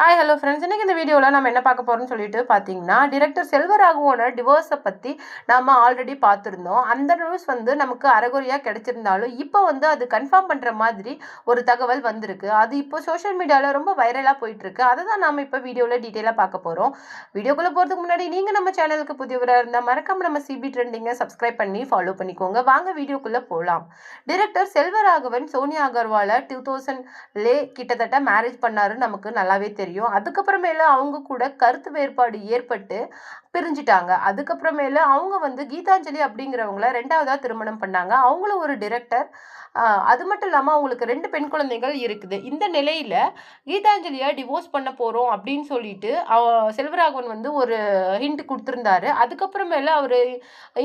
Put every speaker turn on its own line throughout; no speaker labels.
Hi hello friends, இன்றைக்கி இந்த வீடியோவில் நம்ம என்ன பார்க்க போகிறோம்னு சொல்லிட்டு பார்த்தீங்கன்னா, டிரெக்டர் செல்வராகவோட டிவோர்ஸை பற்றி நம்ம ஆல்ரெடி பார்த்துருந்தோம். அந்த நியூஸ் நமக்கு அரைகுறையாக கிடைச்சிருந்தாலும் இப்போ அது கன்ஃபார்ம் பண்ணுற மாதிரி ஒரு தகவல் வந்திருக்கு. அது இப்போ சோஷியல் மீடியாவில் ரொம்ப வைரலாக போயிட்டுருக்கு. அதை தான் நாம் இப்போ வீடியோவில் டீட்டெயிலாக பார்க்க போகிறோம். வீடியோக்குள்ளே போகிறதுக்கு முன்னாடி நீங்கள் நம்ம சேனலுக்கு புதியவராக இருந்தால் மறக்காமல் நம்ம சிபி ட்ரெண்டிங்கை சப்ஸ்கிரைப் பண்ணி ஃபாலோ பண்ணிக்கோங்க. வாங்க வீடியோக்குள்ளே போகலாம். டிரெக்டர் செல்வராகவன் சோனியா அகர்வாலை 2000 கிட்டத்தட்ட மேரேஜ் பண்ணாரு, நமக்கு நல்லாவே தெரியும். அதுக்கப்புறமேல அவங்க கூட கருத்து வேறுபாடு ஏற்பட்டு பிரிஞ்சிட்டாங்க. அதுக்கப்புறமேல அவங்க கீதாஞ்சலி அப்படிங்கிறவங்கள 2வதா திருமணம் பண்ணாங்க. அவங்களும் ஒரு டிரெக்டர். அது மட்டும் இல்லாமல் அவங்களுக்கு 2 பெண் குழந்தைகள் இருக்குது. இந்த நிலையில கீதாஞ்சலியை டிவோர்ஸ் பண்ண போறோம் அப்படின்னு சொல்லிட்டு செல்வராகவன் ஒரு ஹிண்ட் கொடுத்துருந்தாரு. அதுக்கப்புறமேல அவர்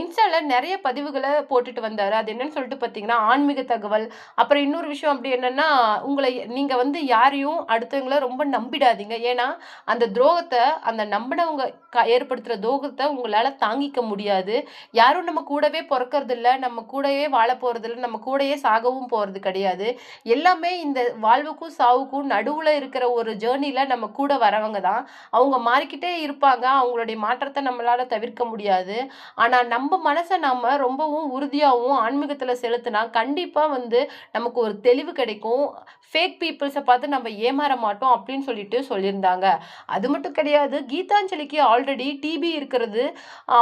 இன்ஸ்டால நிறைய பதிவுகளை போட்டுட்டு வந்தாரு. அது என்னன்னு சொல்லிட்டு பார்த்தீங்கன்னா, ஆன்மீக தகவல், அப்புறம் இன்னொரு விஷயம் அப்படி என்னன்னா, உங்களை நீங்க யாரையும் அடுத்தவங்கள ரொம்ப நம்பிடாதீங்க. ஏன்னா அந்த துரோகத்தை, அந்த நம்பினவங்க ஏற்படுத்துற துரோகத்தை உங்களால தாங்கிக்க முடியாது. யாரும் நம்ம கூடவே பிறக்கிறது இல்லை, நம்ம கூடவே வாழ போறது இல்லை, நம்ம கூடயே சாகவும் போறது கிடையாது. எல்லாமே இந்த வாழ்வுக்கும் சாவுக்கும் நடுவுல இருக்கிற ஒரு ஜேர்னில நம்ம கூட வரவங்க தான். அவங்க மாறிக்கிட்டே இருப்பாங்க. அவங்களுடைய மாற்றத்தை நம்மளால தவிர்க்க முடியாது. ஆனா நம்ம மனசை நாம ரொம்பவும் உறுதியாகவும் ஆன்மீகத்துல செலுத்தினா கண்டிப்பா நமக்கு ஒரு தெளிவு கிடைக்கும். ஃபேக் பீப்புள்ஸை பார்த்து நம்ம ஏமாற மாட்டோம் அப்படின்னு சொல்லியிருந்தாங்க. அது மட்டும் கிடையாது, கீதாஞ்சலிக்கு ஆல்ரெடி டிபி இருக்கிறது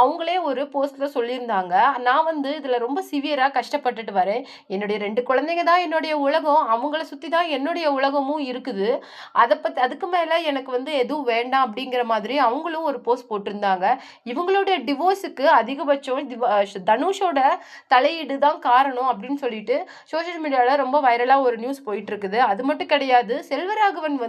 அவங்களே ஒரு போஸ்ட்ல சொல்லியிருந்தாங்க. நான் இதுல ரொம்ப சிவியரா கஷ்டப்பட்டுட்டு வரேன். என்னுடைய 2 குழந்தைங்க தான் என்னுடைய உலகம். அவங்கள சுத்தி தான் என்னுடைய உலகமும் இருக்குது. அதுக்கு மேல எனக்கு எதுவும் வேண்டாம் அப்படிங்கிற மாதிரி அவங்களும் ஒரு போஸ்ட் போட்டிருந்தாங்க. இவங்களுடைய டிவோர்ஸுக்கு அதிகபட்சம் தனுஷோட தலையீடு தான் காரணம் அப்படின்னு சொல்லிட்டு சோஷியல் மீடியால ரொம்ப வைரலா ஒரு நியூஸ் போயிட்டு இருக்குது. அது மட்டும் கிடையாது, செல்வராகவன்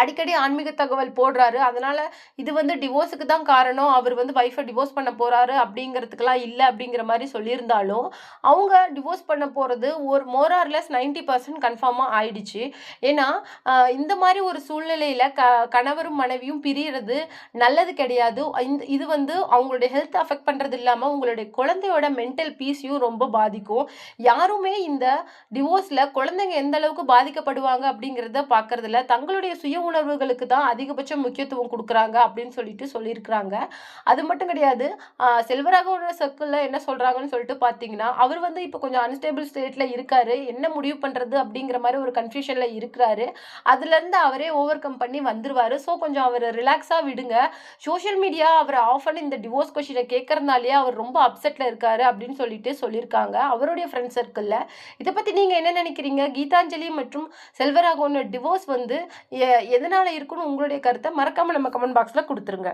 அடிக்கடி ஆன்மீக தகவல் போடுறாரு. அதனால இது டிவோர்ஸுக்கு தான் காரணம், அவர் வைஃபை டிவோர்ஸ் பண்ண போறாரு அப்படிங்கிறதுக்கெல்லாம் இல்லை அப்படிங்கிற மாதிரி சொல்லியிருந்தாலும், அவங்க டிவோர்ஸ் பண்ண போறது ஒரு மோர் ஆர் லெஸ் 90% கன்ஃபார்மா ஆயிடுச்சு. ஏன்னா இந்த மாதிரி ஒரு சூழ்நிலையில கணவரும் மனைவியும் பிரியறது நல்லது கிடையாது. இது அவங்களுடைய ஹெல்த் அஃபெக்ட் பண்றது இல்லாம உங்களுடைய குழந்தையோட மென்டல் பீஸையும் ரொம்ப பாதிக்கும். யாருமே இந்த டிவோர்ஸ்ல குழந்தைங்க எந்த அளவுக்கு பாதிக்கப்படுவாங்க அப்படிங்கிறத பார்க்கறது இல்லை. தங்களுடைய சுய உணர்வுகளுக்கு தான் அதிகபட்ச முக்கியத்துவம் கொடுக்குறாங்க அப்படின்னு சொல்லியிருக்கிறாங்க. அது மட்டும் கிடையாது, செல்வராகவோட சர்க்கிள்ல என்ன சொல்றாங்கன்னு சொல்லிட்டு பார்த்தீங்கன்னா, அவர் இப்போ கொஞ்சம் அன்ஸ்டேபிள் ஸ்டேட்ல இருக்காரு. என்ன முடிவு பண்றது அப்படிங்கிற மாதிரி ஒரு கன்ஃபியூஷன்ல இருக்கிறாரு. அதுல இருந்து அவரே ஓவர் கம் பண்ணி வந்துருவாரு. ஸோ கொஞ்சம் அவர் ரிலாக்ஸா விடுங்க. சோஷியல் மீடியா அவர் ஆஃப் பண்ணி இந்த டிவோர்ஸ் கொஸ்டினை கேட்கறதுனாலேயே அவர் ரொம்ப அப்செட்ல இருக்காரு அப்படின்னு சொல்லியிருக்காங்க அவருடைய ஃப்ரெண்ட் சர்க்கிள்ல. இதை பத்தி நீங்க என்ன நினைக்கிறீங்க? கீதாஞ்சலி மற்றும் செல்வராகவனோட டிவோர்ஸ் எதனால இருக்குன்னு உங்களுடைய கருத்தை மறக்காம நம்ம கமெண்ட் பாக்ஸ்ல கொடுத்துருங்க.